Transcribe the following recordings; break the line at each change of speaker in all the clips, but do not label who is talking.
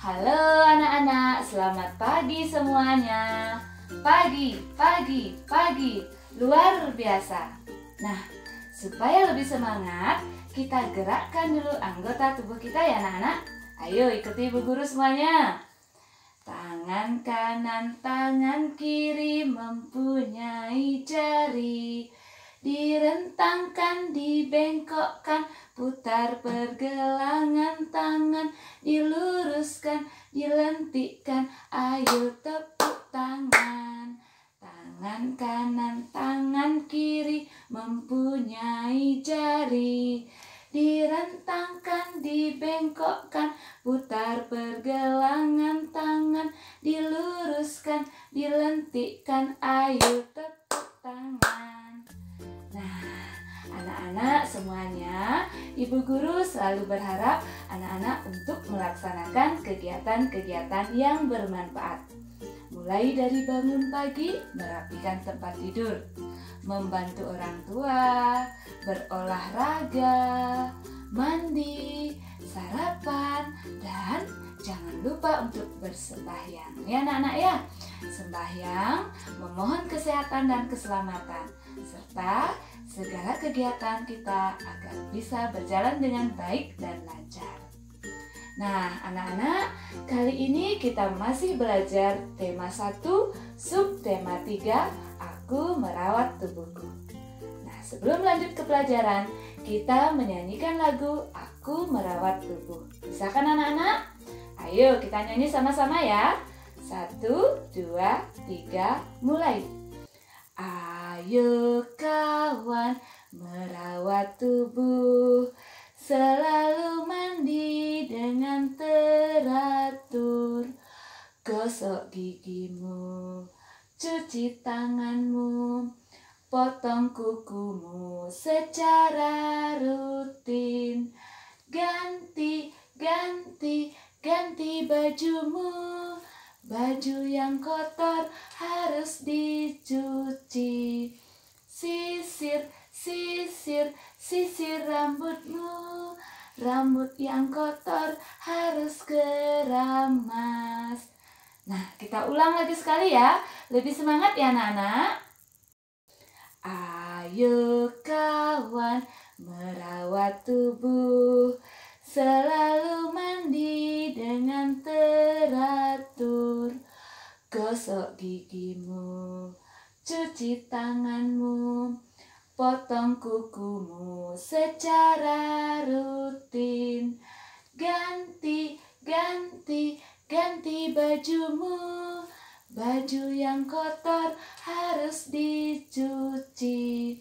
Halo anak-anak, selamat pagi semuanya. Pagi, pagi, pagi, luar biasa. Nah, supaya lebih semangat, kita gerakkan dulu anggota tubuh kita ya anak-anak. Ayo ikuti Ibu Guru semuanya. Tangan kanan, tangan kiri mempunyai jari. Direntangkan, dibengkokkan, putar pergelangan tangan, diluruskan, dilentikkan, ayo tepuk tangan. Tangan kanan, tangan kiri mempunyai jari. Direntangkan, dibengkokkan, putar pergelangan tangan, diluruskan, dilentikkan, ayo tepuk tangan. Nah, anak-anak semuanya, Ibu Guru selalu berharap anak-anak untuk melaksanakan kegiatan-kegiatan yang bermanfaat. Mulai dari bangun pagi, merapikan tempat tidur, membantu orang tua, berolahraga, mandi, sarapan, dan jangan lupa untuk bersembahyang. Ya anak-anak ya, sembahyang memohon kesehatan dan keselamatan, serta segala kegiatan kita agar bisa berjalan dengan baik dan lancar. Nah, anak-anak, kali ini kita masih belajar tema 1, subtema 3, aku merawat tubuhku. Nah, sebelum lanjut ke pelajaran, kita menyanyikan lagu Aku Merawat Tubuh. Bisa kan anak-anak? Ayo kita nyanyi sama-sama ya. 1, 2, 3, mulai. Ayo kawan merawat tubuh, selalu mandi dengan teratur. Gosok gigimu, cuci tanganmu, potong kukumu secara rutin. Ganti bajumu, baju yang kotor harus dicuci. Sisir rambutmu, rambut yang kotor harus keramas. Nah, kita ulang lagi sekali ya. Lebih semangat ya anak-anak. Ayo kawan merawat tubuh, selalu mandi dengan teratur. Gosok gigimu, cuci tanganmu, potong kukumu secara rutin. Ganti bajumu, baju yang kotor harus dicuci.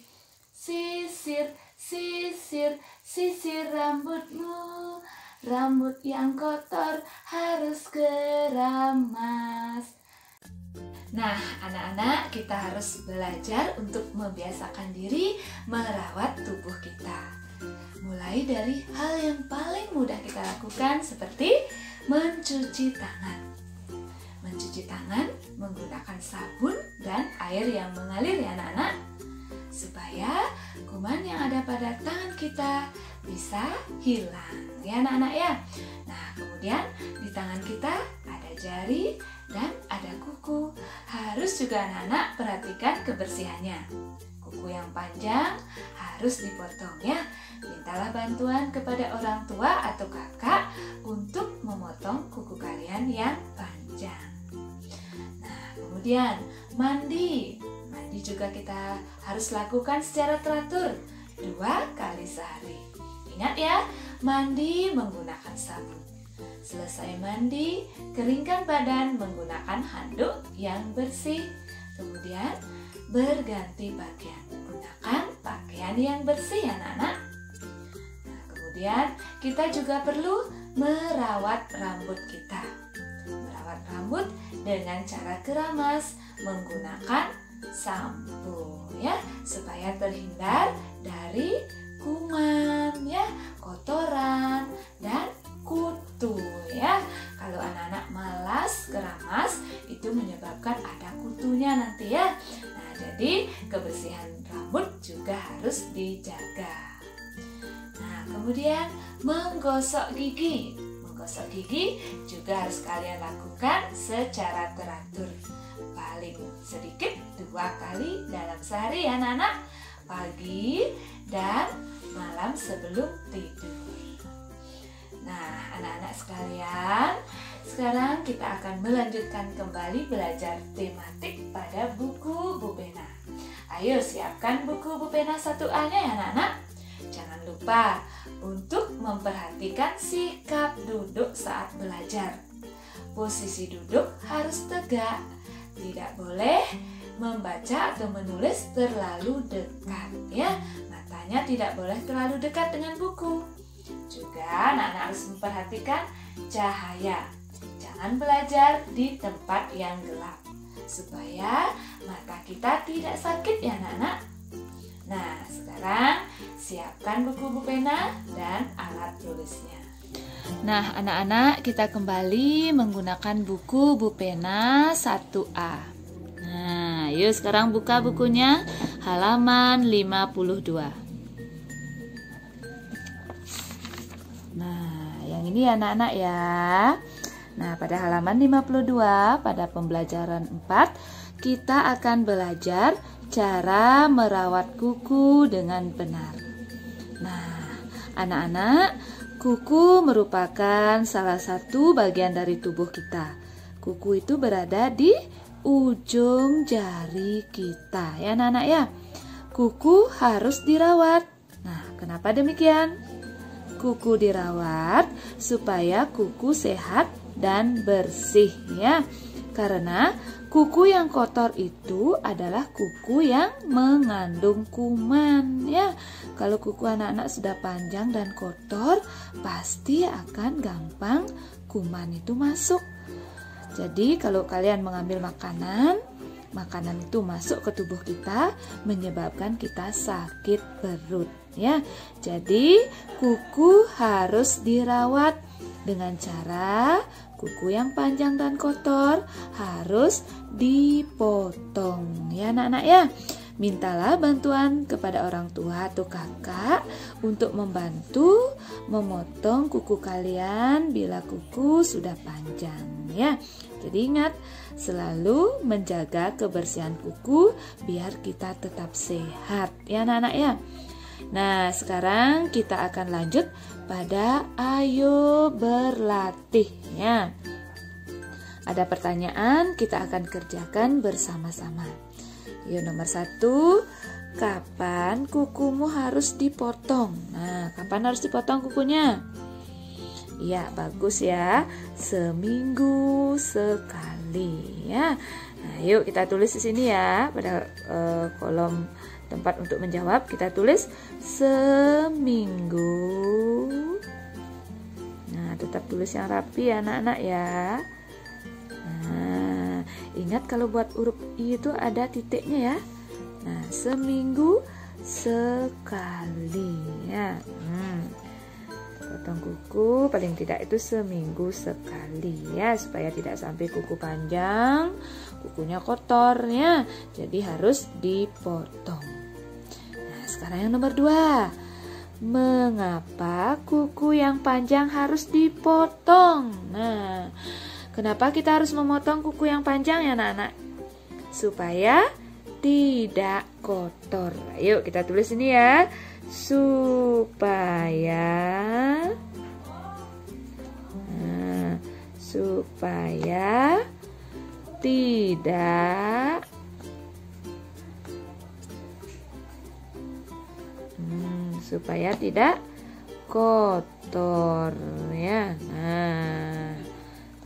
Sisir rambutmu, rambut yang kotor harus keramas. Nah, anak-anak, kita harus belajar untuk membiasakan diri merawat tubuh kita. Mulai dari hal yang paling mudah kita lakukan seperti mencuci tangan. Mencuci tangan menggunakan sabun dan air yang mengalir ya anak-anak, supaya kuman yang ada pada tangan kita bisa hilang ya anak-anak ya. Nah, kemudian di tangan kita ada jari dan ada kuku. Harus juga anak-anak perhatikan kebersihannya. Kuku yang panjang harus dipotong ya. Mintalah bantuan kepada orang tua atau kakak untuk memotong kuku kalian yang panjang. Nah, kemudian mandi. Mandi juga kita harus lakukan secara teratur 2 kali sehari. Ingat ya, mandi menggunakan sabun. Selesai mandi, keringkan badan menggunakan handuk yang bersih. Kemudian berganti pakaian. Gunakan pakaian yang bersih ya anak-anak. Nah, kemudian kita juga perlu merawat rambut kita. Merawat rambut dengan cara keramas menggunakan sampo ya, supaya terhindar dari kuman ya, kotoran dan kutu ya. Kalau anak-anak malas keramas, itu menyebabkan ada kutunya nanti ya. Nah, jadi kebersihan rambut juga harus dijaga. Nah, kemudian menggosok gigi. Gosok gigi juga harus kalian lakukan secara teratur. Paling sedikit 2 kali dalam sehari ya anak-anak. Pagi dan malam sebelum tidur. Nah, anak-anak sekalian, sekarang kita akan melanjutkan kembali belajar tematik pada buku Bu Pena. Ayo siapkan buku Bu Pena 1A-nya ya anak-anak. Jangan lupa untuk memperhatikan sikap duduk saat belajar. Posisi duduk harus tegak. Tidak boleh membaca atau menulis terlalu dekat ya. Matanya tidak boleh terlalu dekat dengan buku. Juga anak-anak harus memperhatikan cahaya. Jangan belajar di tempat yang gelap supaya mata kita tidak sakit ya anak-anak. Nah, sekarang siapkan buku Bu Pena dan alat tulisnya. Nah, anak-anak, kita kembali menggunakan buku Bu Pena 1A. Nah, yuk sekarang buka bukunya halaman 52. Nah, yang ini ya anak-anak ya. Nah, pada halaman 52 pada pembelajaran 4 kita akan belajar cara merawat kuku dengan benar. Nah, anak-anak, kuku merupakan salah satu bagian dari tubuh kita. Kuku itu berada di ujung jari kita ya anak-anak ya. Kuku harus dirawat. Nah, kenapa demikian? Kuku dirawat supaya kuku sehat dan bersih ya. Karena kuku yang kotor itu adalah kuku yang mengandung kuman ya. Kalau kuku anak-anak sudah panjang dan kotor, pasti akan gampang kuman itu masuk. Jadi kalau kalian mengambil makanan itu masuk ke tubuh kita, menyebabkan kita sakit perut ya. Jadi kuku harus dirawat dengan cara kuku yang panjang dan kotor harus dipotong ya anak-anak ya. Mintalah bantuan kepada orang tua atau kakak untuk membantu memotong kuku kalian bila kuku sudah panjang ya. Jadi ingat, selalu menjaga kebersihan kuku biar kita tetap sehat ya anak-anak ya. Nah, sekarang kita akan lanjut pada ayo berlatih ya. Ada pertanyaan, kita akan kerjakan bersama-sama. Yuk, nomor 1, kapan kukumu harus dipotong? Nah, kapan harus dipotong kukunya? Iya, bagus ya. Seminggu sekali ya. Nah, yuk kita tulis di sini ya pada kolom tempat untuk menjawab. Kita tulis seminggu. Nah, tetap tulis yang rapi ya anak-anak ya. Nah, ingat kalau buat huruf I itu ada titiknya ya. Nah, seminggu sekali ya. Potong kuku paling tidak itu seminggu sekali ya, supaya tidak sampai kuku panjang, kukunya kotor ya. Jadi harus dipotong. Nah, sekarang yang nomor 2. Mengapa kuku yang panjang harus dipotong? Nah, kenapa kita harus memotong kuku yang panjang ya anak-anak? Supaya tidak kotor. Ayo kita tulis ini ya. Supaya tidak kotor ya. Nah,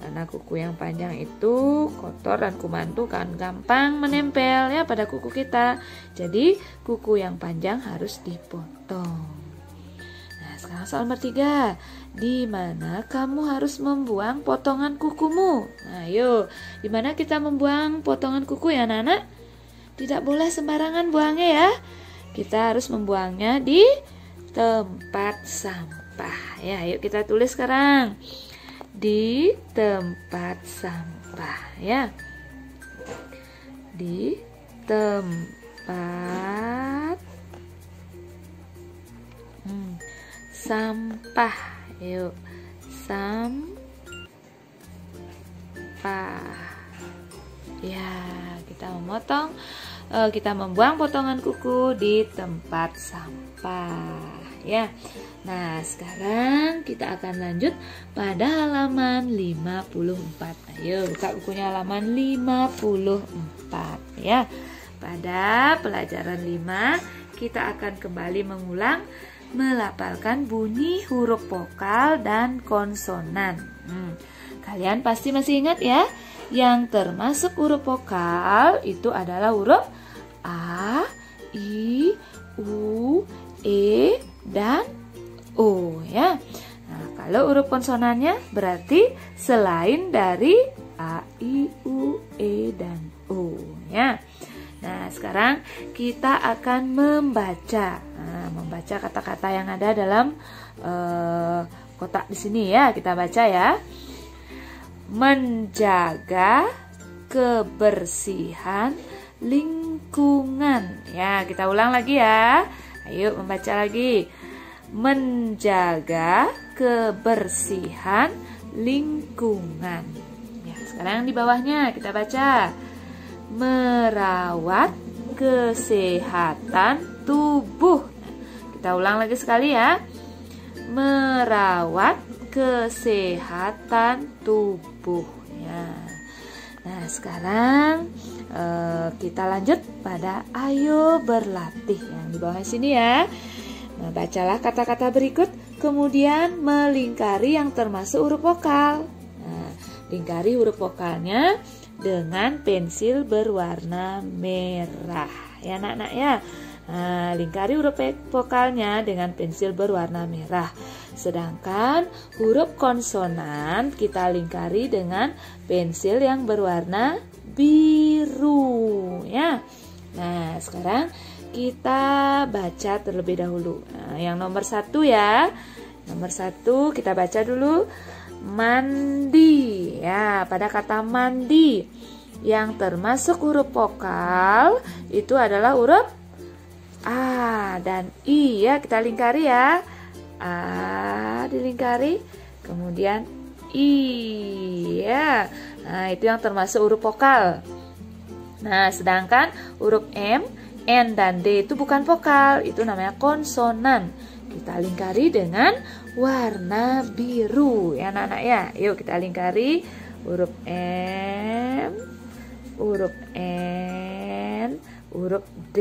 karena kuku yang panjang itu kotor dan kuman itu kan gampang menempel ya pada kuku kita. Jadi kuku yang panjang harus dipotong. Nah, sekarang soal nomor 3. Di mana kamu harus membuang potongan kukumu? Nah, yuk, di mana kita membuang potongan kuku ya anak-anak? Tidak boleh sembarangan buangnya ya. Kita harus membuangnya di tempat sampah. Ya, yuk kita tulis sekarang. Di tempat sampah ya. Di tempat sampah. Yuk, sampah. Ya, kita membuang potongan kuku di tempat sampah ya. Nah, sekarang kita akan lanjut pada halaman 54. Ayo buka bukunya halaman 54 ya. Pada pelajaran 5 kita akan kembali mengulang melafalkan bunyi huruf vokal dan konsonan. Kalian pasti masih ingat ya, yang termasuk huruf vokal itu adalah huruf A, I, U, E, dan O ya. Nah, kalau huruf konsonannya berarti selain dari A, I, U, E, dan O ya. Nah, sekarang kita akan membaca kata-kata yang ada dalam kotak di sini ya. Kita baca ya. Menjaga kebersihan lingkungan. Ya, kita ulang lagi ya. Ayo membaca lagi. Menjaga kebersihan lingkungan. Ya, sekarang di bawahnya kita baca. Merawat kesehatan tubuh. Kita ulang lagi sekali ya. Merawat kesehatan tubuh ya. Nah, sekarang kita lanjut pada ayo berlatih yang di bawah sini ya. Nah, bacalah kata-kata berikut, kemudian melingkari yang termasuk huruf vokal. Nah, lingkari huruf vokalnya dengan pensil berwarna merah ya anak-anak ya. Nah, lingkari huruf vokalnya dengan pensil berwarna merah. Sedangkan huruf konsonan kita lingkari dengan pensil yang berwarna biru ya. Nah, sekarang kita baca terlebih dahulu. Nah, yang nomor 1 ya. Nomor 1 kita baca dulu. Mandi ya. Pada kata mandi yang termasuk huruf vokal itu adalah huruf A dan I ya. Kita lingkari ya. A dilingkari, kemudian I ya. Nah, itu yang termasuk huruf vokal. Nah, sedangkan huruf M, N, dan D itu bukan vokal, itu namanya konsonan. Kita lingkari dengan warna biru ya anak-anak ya. Yuk kita lingkari huruf M, huruf N, huruf D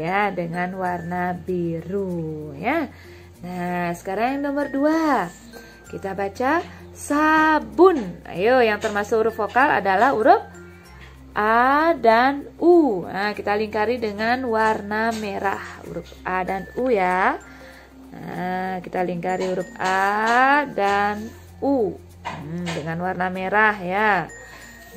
ya dengan warna biru ya. Nah, sekarang yang nomor 2. Kita baca sabun. Ayo, yang termasuk huruf vokal adalah huruf A dan U. Nah, kita lingkari dengan warna merah huruf A dan U ya. Nah, kita lingkari huruf A dan U dengan warna merah ya.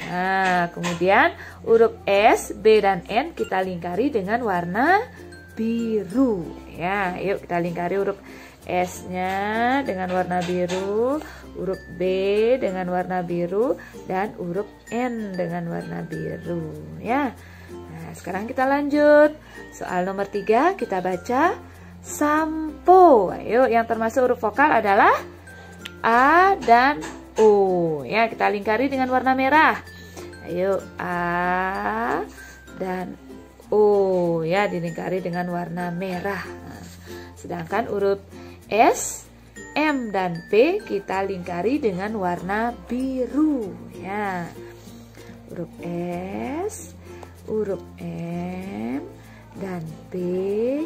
Nah, kemudian huruf S, B, dan N kita lingkari dengan warna biru ya. Yuk kita lingkari huruf S-nya dengan warna biru, huruf B dengan warna biru, dan huruf N dengan warna biru ya. Nah, sekarang kita lanjut. Soal nomor 3 kita baca sampo. Ayo, yang termasuk huruf vokal adalah A dan O ya. Kita lingkari dengan warna merah. Ayo, A dan O ya, dilingkari dengan warna merah. Nah, sedangkan huruf S, M, dan P kita lingkari dengan warna biru ya. Huruf S, huruf M, dan P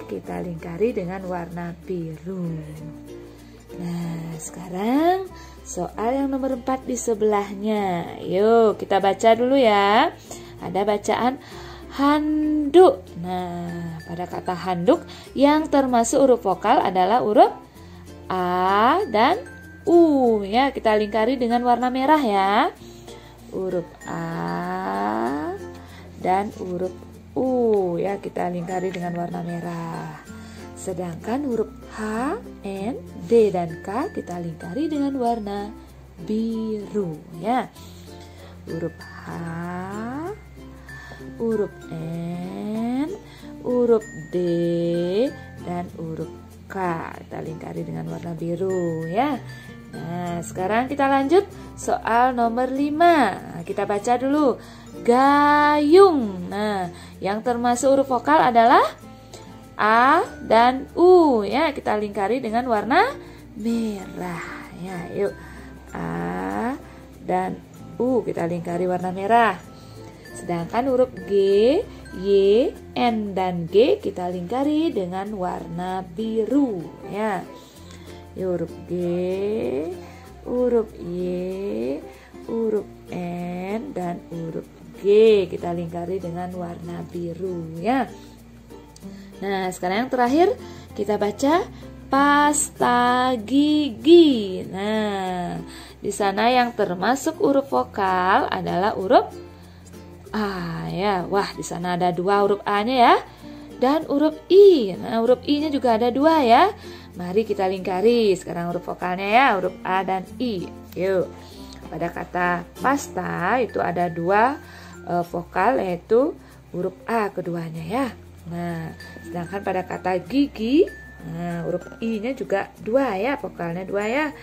kita lingkari dengan warna biru. Nah, sekarang soal yang nomor 4 di sebelahnya. Yuk kita baca dulu ya. Ada bacaan handuk. Nah, pada kata handuk yang termasuk huruf vokal adalah huruf A dan U ya. Kita lingkari dengan warna merah ya. Huruf A dan huruf U ya, kita lingkari dengan warna merah. Sedangkan huruf H, N, D, dan K kita lingkari dengan warna biru ya. Huruf H, huruf N, huruf D, dan huruf K kita lingkari dengan warna biru ya. Nah, sekarang kita lanjut soal nomor 5. Nah, kita baca dulu. Gayung. Nah, yang termasuk huruf vokal adalah A dan U. Ya, kita lingkari dengan warna merah. Ya, yuk. A dan U kita lingkari warna merah. Sedangkan huruf G, Y, N dan G kita lingkari dengan warna biru. Ya. Huruf G, huruf Y, huruf N dan huruf G kita lingkari dengan warna biru ya. Nah, sekarang yang terakhir kita baca pasta gigi. Nah, di sana yang termasuk huruf vokal adalah huruf A ya. Wah, di sana ada 2 huruf A-nya ya. Dan huruf I. Nah, huruf I-nya juga ada 2 ya. Mari kita lingkari sekarang huruf vokalnya ya, huruf A dan I. Yuk. Pada kata pasta itu ada 2 vokal yaitu huruf A keduanya ya. Nah, sedangkan pada kata gigi, nah, huruf I-nya juga 2 ya, vokalnya 2 ya.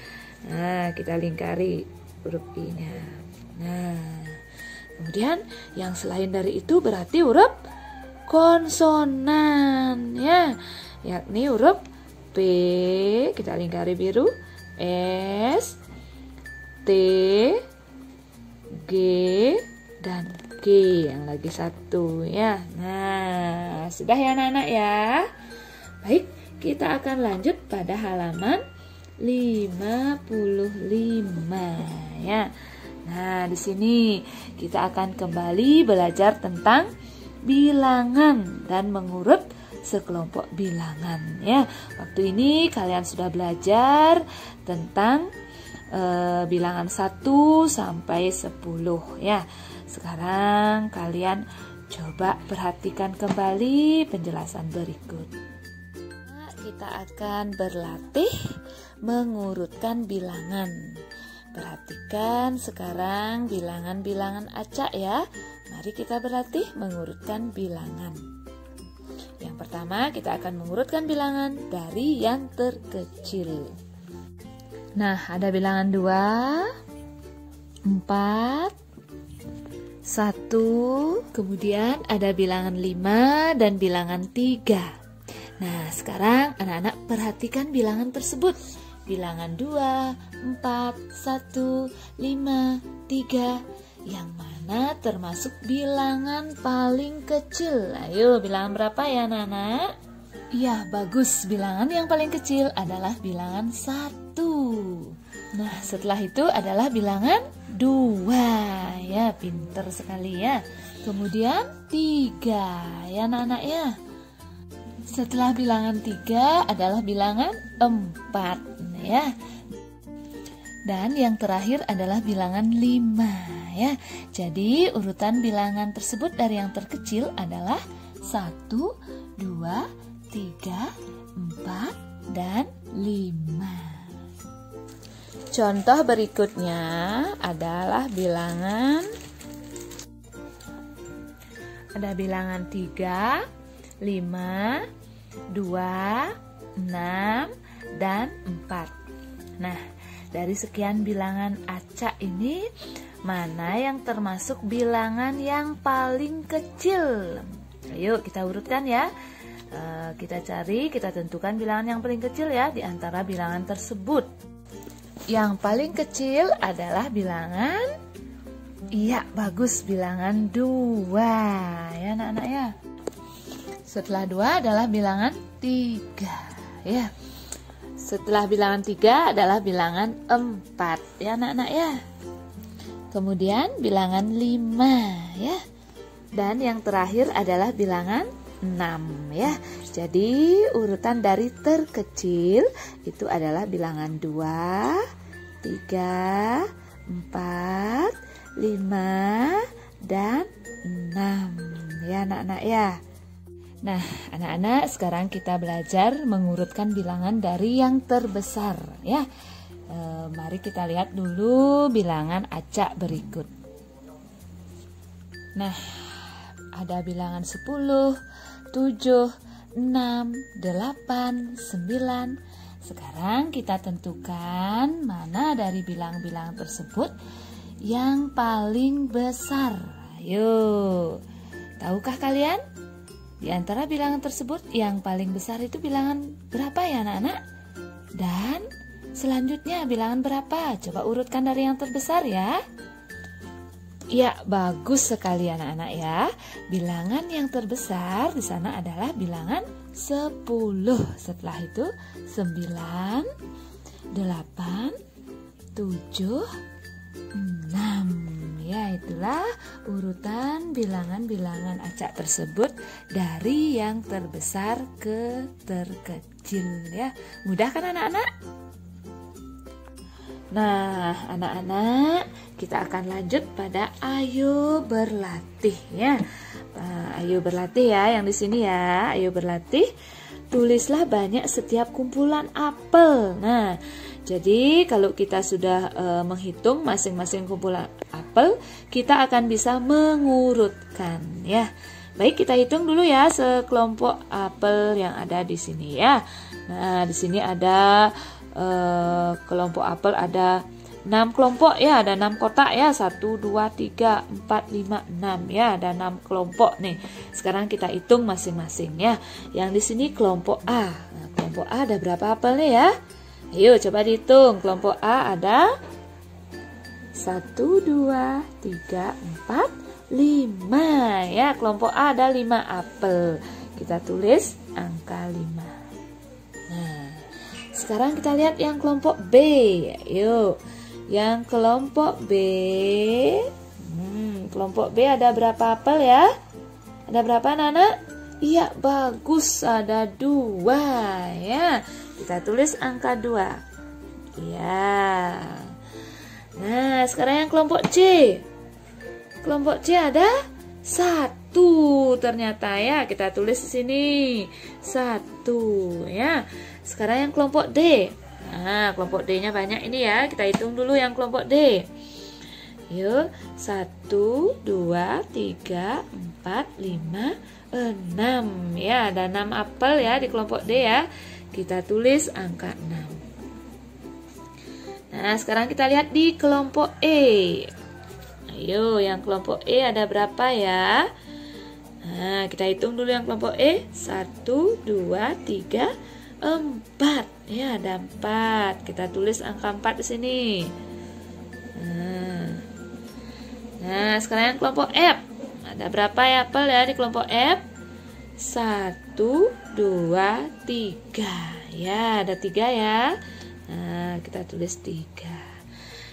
Nah, kita lingkari huruf I-nya. Nah, kemudian yang selain dari itu berarti huruf konsonan ya, yakni huruf P kita lingkari biru, S, T, G dan G yang lagi 1 ya. Nah, sudah ya anak-anak ya. Baik, kita akan lanjut pada halaman 55 ya. Nah, di sini kita akan kembali belajar tentang bilangan dan mengurut sekelompok bilangan ya. Waktu ini kalian sudah belajar tentang bilangan 1 sampai 10 ya. Sekarang kalian coba perhatikan kembali penjelasan berikut. Kita akan berlatih mengurutkan bilangan. Perhatikan sekarang bilangan-bilangan acak ya. Mari kita berlatih mengurutkan bilangan. Yang pertama kita akan mengurutkan bilangan dari yang terkecil. Nah, ada bilangan 2, 4, 1, kemudian ada bilangan 5 dan bilangan 3. Nah, sekarang anak-anak perhatikan bilangan tersebut. Bilangan 2, 4, 1, 5, 3. Yang mana termasuk bilangan paling kecil? Ayo, bilangan berapa ya anak-anak? Iya, bagus. Bilangan yang paling kecil adalah bilangan 1. Nah, setelah itu adalah bilangan 2. Ya, pinter sekali ya. Kemudian 3 ya anak-anak ya. Setelah bilangan 3 adalah bilangan 4 ya. Dan yang terakhir adalah bilangan 5 ya. Jadi urutan bilangan tersebut dari yang terkecil adalah 1, 2, 3, 4, dan 5. Contoh berikutnya adalah bilangan. Ada bilangan 3, 5, 2, 6, dan 4. Nah, dari sekian bilangan acak ini, mana yang termasuk bilangan yang paling kecil? Ayo kita urutkan ya. Kita cari, kita tentukan bilangan yang paling kecil ya di antara bilangan tersebut. Yang paling kecil adalah bilangan, iya bagus, bilangan 2 ya anak-anak ya. Setelah 2 adalah bilangan 3 ya. Setelah bilangan 3 adalah bilangan 4 ya anak-anak ya. Kemudian bilangan 5 ya. Dan yang terakhir adalah bilangan 6 ya. Jadi urutan dari terkecil itu adalah bilangan 2, 3, 4, 5, dan 6 ya anak-anak ya. Nah, anak-anak, sekarang kita belajar mengurutkan bilangan dari yang terbesar ya. Mari kita lihat dulu bilangan acak berikut. Nah, ada bilangan 10, 7, 6, 8, 9, Sekarang kita tentukan mana dari bilangan-bilangan tersebut yang paling besar. Ayo, tahukah kalian? Di antara bilangan tersebut yang paling besar itu bilangan berapa ya anak-anak? Dan selanjutnya bilangan berapa? Coba urutkan dari yang terbesar ya. Ya, bagus sekali anak-anak ya. Bilangan yang terbesar di sana adalah bilangan 10. Setelah itu 9, 8, 7, 6. Ya, itulah urutan bilangan-bilangan acak tersebut dari yang terbesar ke terkecil ya. Mudah kan anak-anak? Nah, anak-anak, kita akan lanjut pada ayo berlatih ya. Ayo berlatih ya, yang di sini ya. Ayo berlatih. Tulislah banyak setiap kumpulan apel. Nah, jadi kalau kita sudah menghitung masing-masing kumpulan apel, kita akan bisa mengurutkan ya. Baik, kita hitung dulu ya sekelompok apel yang ada di sini ya. Nah, di sini ada kelompok apel ada 6 kelompok ya, ada 6 kotak ya, 1, 2, 3, 4, 5, 6 ya, ada 6 kelompok nih. Sekarang kita hitung masing-masing ya. Yang di sini kelompok A. Nah, kelompok A ada berapa apel nih ya? Ayo coba dihitung. Kelompok A ada 1, 2, 3, 4, 5 ya. Kelompok A ada 5 apel. Kita tulis angka 5. Nah, sekarang kita lihat yang kelompok B. Yuk, yang kelompok B. Kelompok B ada berapa apel ya? Ada berapa anak-anak? Iya, bagus, ada 2 ya. Kita tulis angka 2. Ya. Nah, sekarang yang kelompok C. Kelompok C ada 1 ternyata ya. Kita tulis di sini 1 ya. Sekarang yang kelompok D. Nah, kelompok D-nya banyak ini ya. Kita hitung dulu yang kelompok D. Yuk, 1, 2, 3, 4, 5, 6 ya. Ada 6 apel ya di kelompok D ya. Kita tulis angka 6. Nah, sekarang kita lihat di kelompok E. Ayo, yang kelompok E ada berapa ya? Nah, kita hitung dulu yang kelompok E. 1, 2, 3, 4 ya, ada 4. Kita tulis angka 4 di sini. Nah, sekarang yang kelompok F. Ada berapa ya apel ya di kelompok F? 1, 2, 3 ya, ada 3 ya. Nah, kita tulis 3.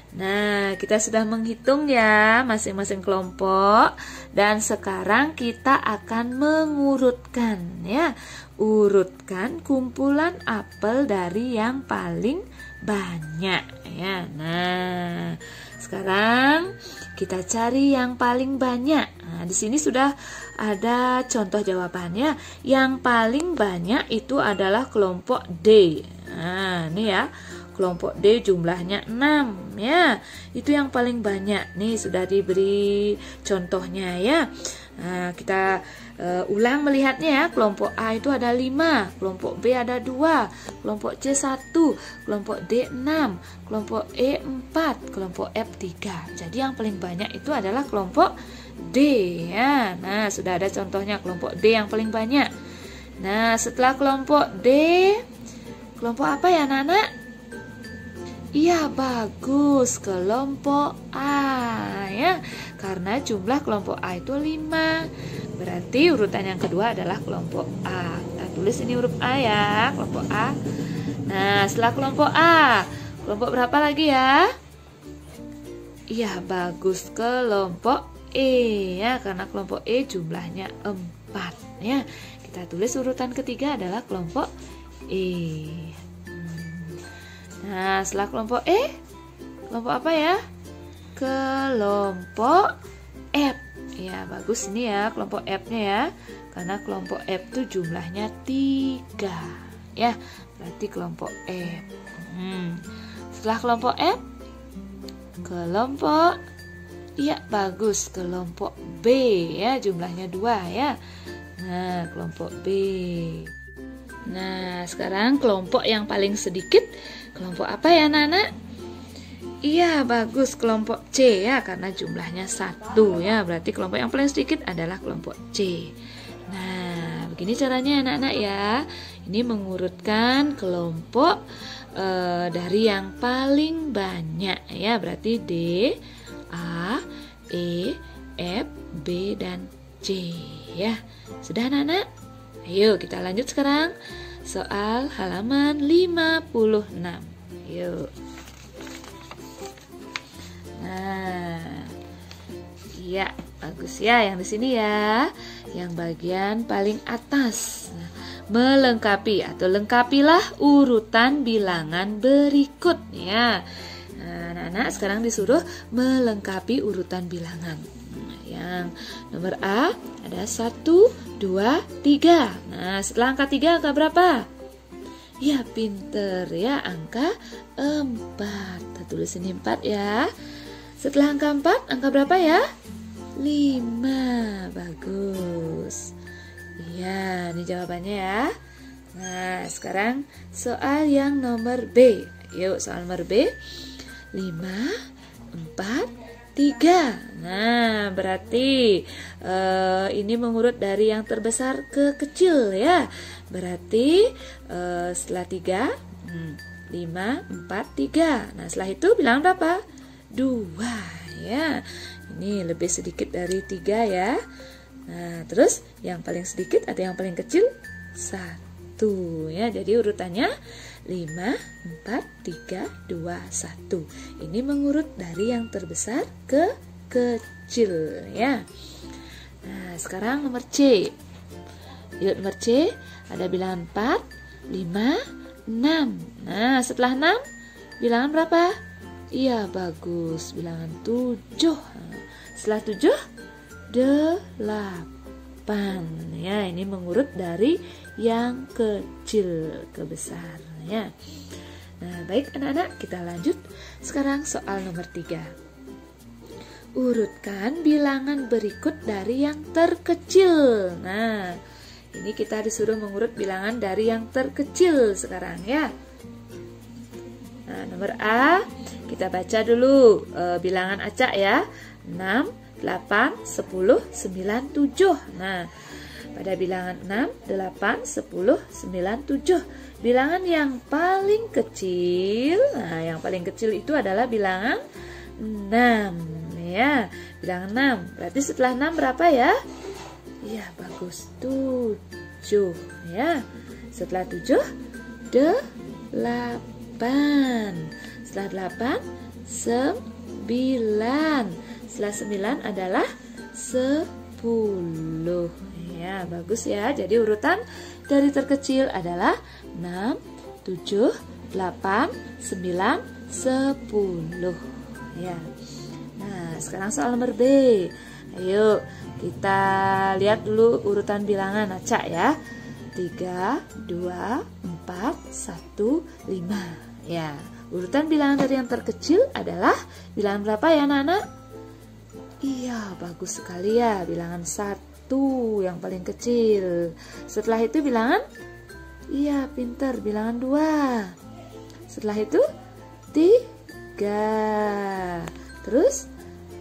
Nah, kita sudah menghitung ya masing-masing kelompok. Dan sekarang kita akan mengurutkan ya. Urutkan kumpulan apel dari yang paling banyak ya. Nah, sekarang kita cari yang paling banyak. Nah, di sini sudah ada contoh jawabannya. Yang paling banyak itu adalah kelompok D. Nah, ini ya. Kelompok D jumlahnya 6 ya. Itu yang paling banyak. Nih sudah diberi contohnya ya. Nah, kita ulang melihatnya ya. Kelompok A itu ada 5, kelompok B ada 2, kelompok C 1, kelompok D 6, kelompok E 4, kelompok F 3. Jadi yang paling banyak itu adalah kelompok D ya. Nah, sudah ada contohnya kelompok D yang paling banyak. Nah, setelah kelompok D, kelompok apa ya anak-anak? Iya, bagus, kelompok A ya. Karena jumlah kelompok A itu 5. Berarti urutan yang kedua adalah kelompok A. Kita tulis ini huruf A ya, kelompok A. Nah, setelah kelompok A, kelompok berapa lagi ya? Iya, bagus, kelompok E ya. Karena kelompok E jumlahnya 4 ya. Kita tulis urutan ketiga adalah kelompok E. Nah, setelah kelompok E, kelompok apa ya? Kelompok F. Ya, bagus ini ya, kelompok F-nya ya. Karena kelompok F itu jumlahnya 3. Ya, berarti kelompok F. Setelah kelompok F, kelompok, iya bagus, kelompok B ya, jumlahnya 2 ya. Nah, kelompok B. Nah, sekarang kelompok yang paling sedikit, kelompok apa ya anak-anak? Iya, bagus, kelompok C ya, karena jumlahnya 1 ya, berarti kelompok yang paling sedikit adalah kelompok C. Nah, begini caranya anak-anak ya. Ini mengurutkan kelompok dari yang paling banyak ya, berarti D, A, E, F, B, dan C ya. Sudah anak-anak? Ayo kita lanjut sekarang. Soal halaman 56. Yuk. Nah, iya bagus ya yang di sini ya, yang bagian paling atas. Nah, melengkapi atau lengkapilah urutan bilangan berikut ya. Nah, anak-anak sekarang disuruh melengkapi urutan bilangan. Nah, yang nomor A ada 1, 2, 3. Nah, setelah angka 3 angka berapa? Ya, pinter ya, angka 4. Kita tulis ini 4 ya. Setelah angka 4, angka berapa ya? 5. Bagus. Iya, ini jawabannya ya. Nah, sekarang soal yang nomor B. Yuk, soal nomor B. 5, 4, 3. Nah, berarti ini mengurut dari yang terbesar ke kecil ya. Berarti setelah 3, 5, 4, 3. Nah, setelah itu bilangan berapa? 2 ya. Ini lebih sedikit dari 3 ya. Nah, terus yang paling sedikit atau yang paling kecil? 1 ya. Jadi urutannya 5, 4, 3, 2, 1. Ini mengurut dari yang terbesar ke kecil ya. Nah, sekarang nomor C. Yuk, nomor C ada bilangan 4, 5, 6. Nah, setelah 6 bilangan berapa? Iya, bagus, bilangan 7. Setelah 7, 8 ya. Ini mengurut dari yang kecil ke besar ya. Nah, baik anak-anak, kita lanjut sekarang soal nomor 3. Urutkan bilangan berikut dari yang terkecil. Nah, ini kita disuruh mengurut bilangan dari yang terkecil sekarang ya. Nah, nomor A, kita baca dulu bilangan acak ya. 6, 8, 10, 9, 7. Nah, pada bilangan 6, 8, 10, 9, 7. Bilangan yang paling kecil, nah yang paling kecil itu adalah bilangan 6 ya. Bilangan 6, berarti setelah 6 berapa ya? Iya, bagus, 7 ya. Setelah 7, 8. Setelah 8, 9. Setelah 9 adalah 10 ya. Bagus ya. Jadi urutan dari terkecil adalah 6, 7, 8, 9, 10 ya. Nah, sekarang soal nomor B. Ayo kita lihat dulu urutan bilangan acak ya. 3, 2, 4, 1, 5 ya. Urutan bilangan dari yang terkecil adalah bilangan berapa ya anak-anak? Iya, bagus sekali ya, bilangan 1 yang paling kecil. Setelah itu bilangan? Iya, pintar, bilangan 2. Setelah itu 3. Terus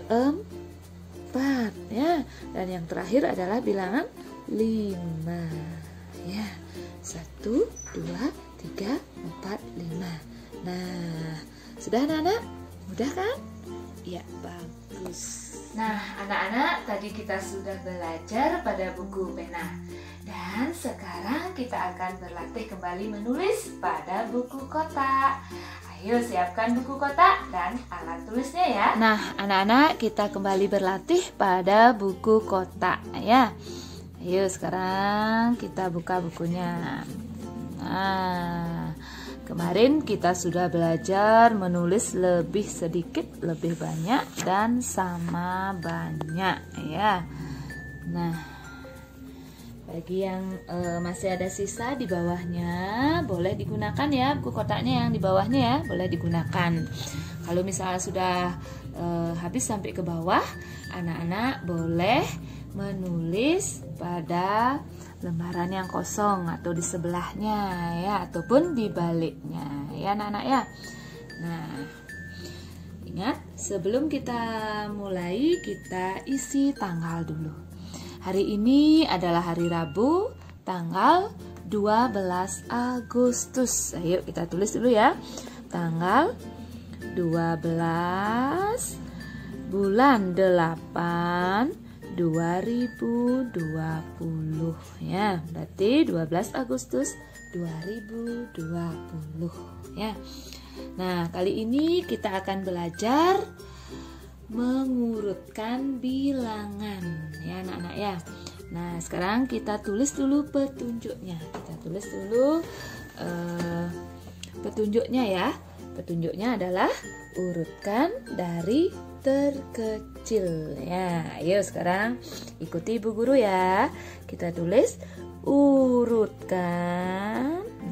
4 ya. Dan yang terakhir adalah bilangan 5 ya. 1, 2, 3, 4, 5. Nah, sudah anak-anak? Mudah kan? Ya, bagus. Nah, anak-anak, tadi kita sudah belajar pada buku pena. Dan sekarang kita akan berlatih kembali menulis pada buku kotak. Ayo siapkan buku kotak dan alat tulisnya ya. Nah, anak-anak, kita kembali berlatih pada buku kotak ya. Ayo sekarang kita buka bukunya. Nah, kemarin kita sudah belajar menulis lebih sedikit, lebih banyak, dan sama banyak ya. Nah, bagi yang masih ada sisa di bawahnya, boleh digunakan ya buku kotaknya yang di bawahnya ya, boleh digunakan. Kalau misalnya sudah habis sampai ke bawah, anak-anak boleh menulis pada lembaran yang kosong atau di sebelahnya ya, ataupun di baliknya ya anak-anak ya. Nah, ingat sebelum kita mulai kita isi tanggal dulu. Hari ini adalah hari Rabu, tanggal 12 Agustus. Ayo kita tulis dulu ya. Tanggal 12 bulan 8 2020 ya, berarti 12 Agustus 2020 ya. Nah, kali ini kita akan belajar mengurutkan bilangan ya anak-anak ya. Nah, sekarang kita tulis dulu petunjuknya. Kita tulis dulu petunjuknya ya. Petunjuknya adalah urutkan dari terkecil ya. Ayo sekarang ikuti ibu guru ya. Kita tulis urutkan.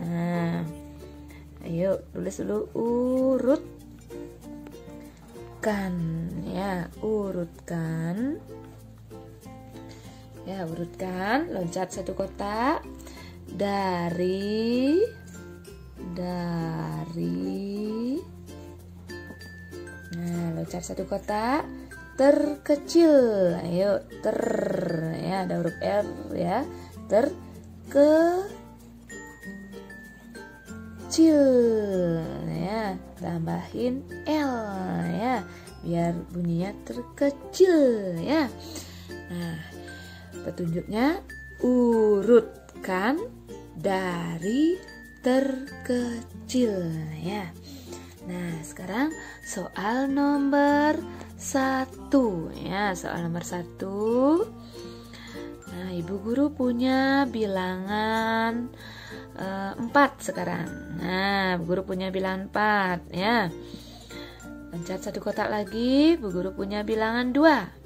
Nah, ayo tulis dulu urutkan ya, urutkan. Ya, urutkan, loncat satu kotak dari nah, loncat satu kotak terkecil. Ayo ya, ada huruf R ya, terkecil ya, tambahin L ya biar bunyinya terkecil ya. Nah, petunjuknya urutkan dari terkecil ya. Nah, sekarang soal nomor 1 ya, soal nomor 1. Nah, ibu guru punya bilangan 4 sekarang. Nah, ibu guru punya bilangan 4 ya. Loncat satu kotak lagi, ibu guru punya bilangan 2.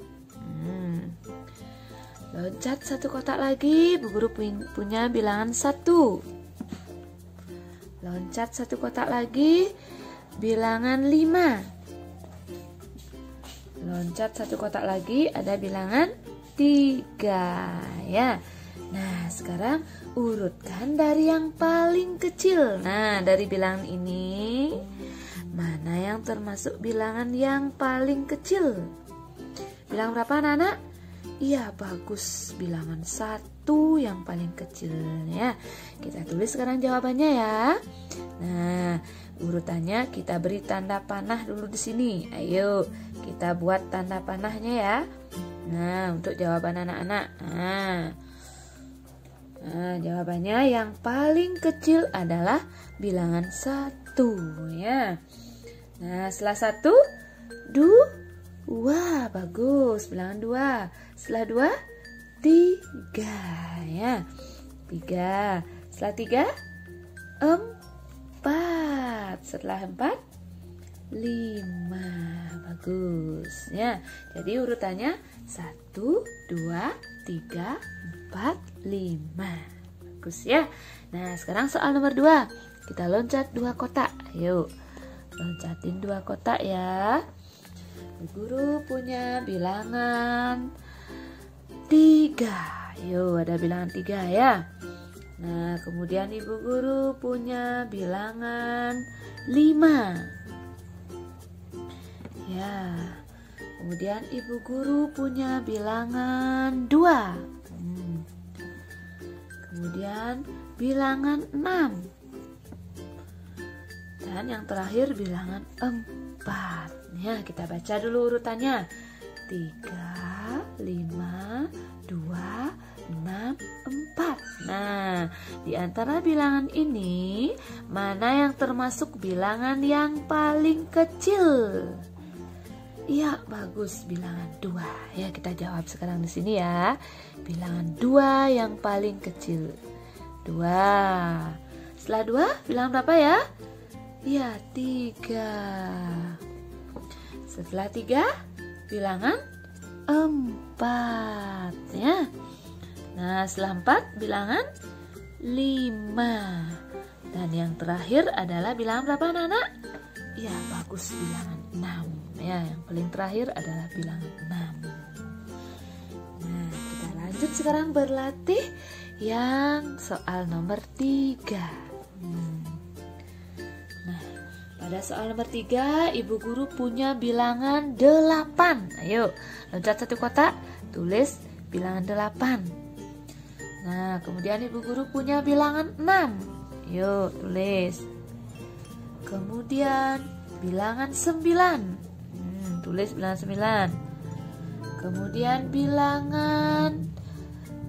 Loncat satu kotak lagi, ibu guru punya bilangan 1. Loncat satu kotak lagi, bilangan 5. Loncat satu kotak lagi, ada bilangan 3 ya. Nah, sekarang urutkan dari yang paling kecil. Nah, dari bilangan ini mana yang termasuk bilangan yang paling kecil? Bilangan berapa anak-anak? Iya, bagus, bilangan 1 yang paling kecil ya. Kita tulis sekarang jawabannya ya. Nah, urutannya kita beri tanda panah dulu di sini. Ayo, kita buat tanda panahnya ya. Nah, untuk jawaban anak-anak. Nah, jawabannya yang paling kecil adalah bilangan 1 ya. Nah, setelah 1, 2, bagus, bilangan 2. Setelah 2, 3 ya. 3. Setelah 3, 4. Setelah 4, 5. Bagus ya. Jadi urutannya 1, 2, 3, 4, 5. Bagus ya. Nah, sekarang soal nomor 2. Kita loncat 2 kotak. Ayo, loncatin 2 kotak ya. Ibu guru punya bilangan 3. Yuk, ada bilangan 3 ya. Nah, kemudian ibu guru punya bilangan 5. Ya. Kemudian ibu guru punya bilangan 2. Kemudian bilangan 6. Dan yang terakhir bilangan 4. Ya, kita baca dulu urutannya. 3, 5, 2, 6, 4. Nah, di antara bilangan ini, mana yang termasuk bilangan yang paling kecil? Iya, bagus, bilangan 2. Ya, kita jawab sekarang di sini ya. Bilangan 2 yang paling kecil. 2. Setelah 2, bilangan berapa ya? Iya, 3. Setelah 3, bilangan 4 ya. Nah, setelah 4, bilangan 5. Dan yang terakhir adalah bilangan berapa anak-anak? Ya, bagus, bilangan 6 ya. Yang paling terakhir adalah bilangan 6. Nah, kita lanjut sekarang berlatih yang soal nomor 3. Nah, pada soal nomor 3, Ibu Guru punya bilangan 8. Ayo, loncat satu kotak, tulis bilangan 8. Nah, kemudian Ibu Guru punya bilangan 6. Yuk, tulis. Kemudian bilangan 9. Tulis bilangan 9. Kemudian bilangan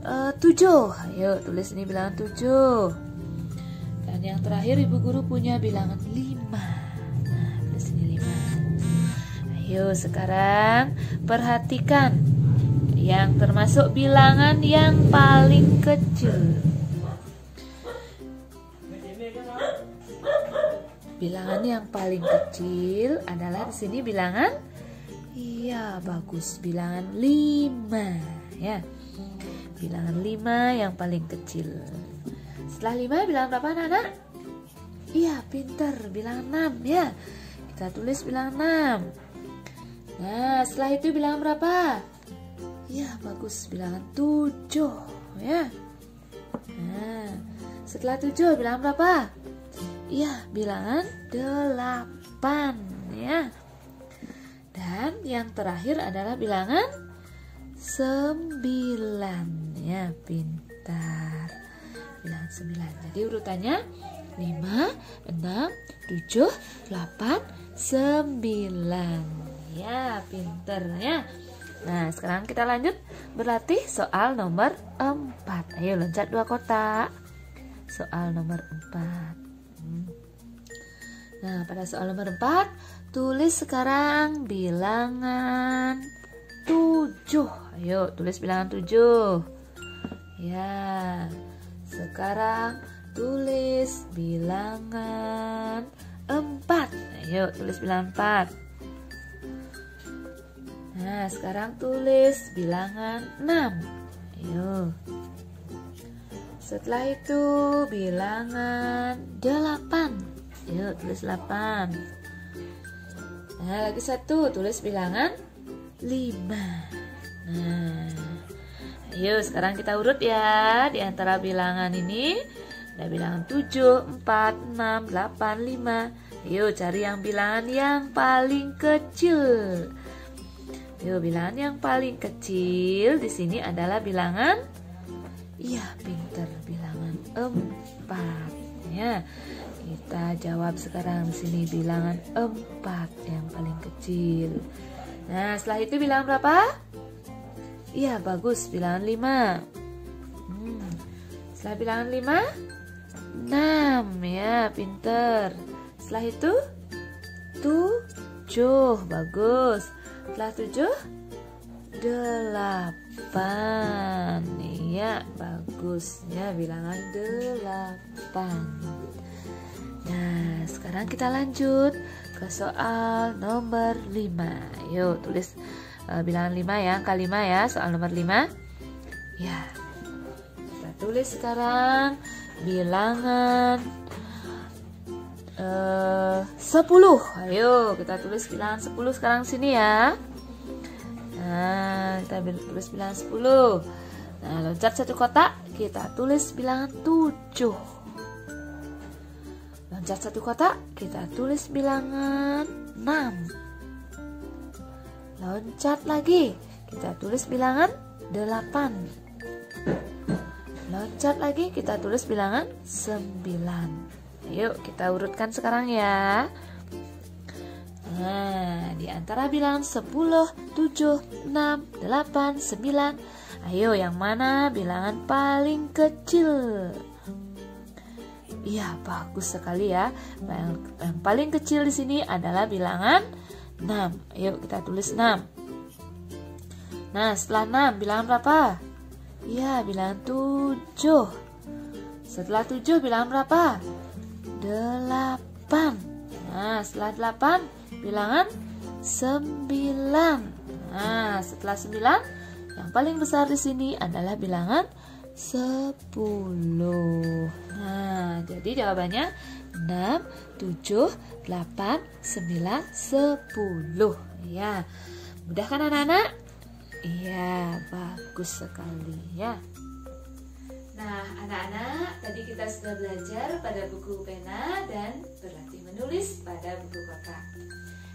7. Ayo, tulis ini bilangan 7. Dan yang terakhir Ibu Guru punya bilangan 5. Nah, tulis ini 5. Ayo, sekarang perhatikan yang termasuk bilangan yang paling kecil. Bilangan yang paling kecil adalah di sini bilangan, iya bagus, bilangan 5 ya. Bilangan 5 yang paling kecil. Setelah 5 bilangan berapa anak-anak? Iya, pinter, bilangan 6 ya. Kita tulis bilangan 6. Nah, setelah itu bilangan berapa? Iya, bagus, bilangan 7 ya. Nah, setelah 7 bilangan berapa? Iya, bilangan 8 ya. Dan yang terakhir adalah bilangan 9 ya, pintar. Bilangan 9. Jadi urutannya 5, 6, 7, 8, 9. Ya, pintar ya. Nah, sekarang kita lanjut berlatih soal nomor 4. Ayo loncat 2 kotak. Soal nomor 4. Nah, pada soal nomor 4, tulis sekarang bilangan 7. Ayo, tulis bilangan 7. Ya, sekarang tulis bilangan 4. Ayo, tulis bilangan 4. Nah, sekarang tulis bilangan 6. Ayo. Setelah itu bilangan 8. Yuk, tulis 8. Nah, lagi satu, tulis bilangan 5. Nah, ayo sekarang kita urut ya. Di antara bilangan ini ada bilangan 7, 4, 6, 8, 5. Yuk, cari yang bilangan yang paling kecil. Yuk, bilangan yang paling kecil di sini adalah bilangan, iya pinter, bilangan 4 ya. Kita jawab sekarang di sini bilangan 4 yang paling kecil. Nah, setelah itu bilangan berapa? Iya, bagus, bilangan 5. Setelah bilangan 5, 6 ya, pinter. Setelah itu 7, bagus. Setelah 7, 8. Iya, bagus ya, bilangan 8. Nah, sekarang kita lanjut ke soal nomor 5. Yuk, tulis bilangan 5 ya, angka 5 ya, soal nomor 5. Ya, kita tulis sekarang bilangan 10. Ayo, kita tulis bilangan 10 sekarang sini ya. Nah, kita tulis bilangan 10. Nah, loncat satu kotak, kita tulis bilangan 7. Loncat satu kotak, kita tulis bilangan 6. Loncat lagi, kita tulis bilangan 8. Loncat lagi, kita tulis bilangan 9. Yuk, kita urutkan sekarang ya. Nah, di antara bilangan 10, 7, 6, 8, 9. Ayo, yang mana bilangan paling kecil? Iya, bagus sekali ya. Yang paling kecil di sini adalah bilangan 6. Ayo kita tulis 6. Nah, setelah 6 bilangan berapa? Iya, bilangan 7. Setelah 7 bilangan berapa? 8. Nah, setelah 8 bilangan 9. Nah, setelah 9 yang paling besar di sini adalah bilangan 10. Nah, jadi jawabannya 6, 7, 8, 9, 10. Ya, mudah kan anak-anak? Iya, bagus sekali ya. Nah, anak-anak, tadi kita sudah belajar pada buku pena dan berlatih menulis pada buku kotak.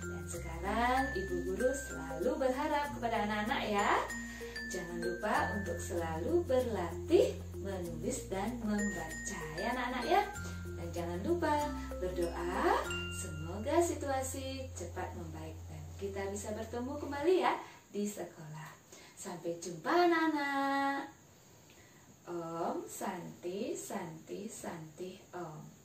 Dan sekarang Ibu Guru selalu berharap kepada anak-anak ya, jangan lupa untuk selalu berlatih menulis dan membaca ya anak-anak ya. Dan jangan lupa berdoa semoga situasi cepat membaik dan kita bisa bertemu kembali ya di sekolah. Sampai jumpa anak-anak. Om Santi Santi Santi Om.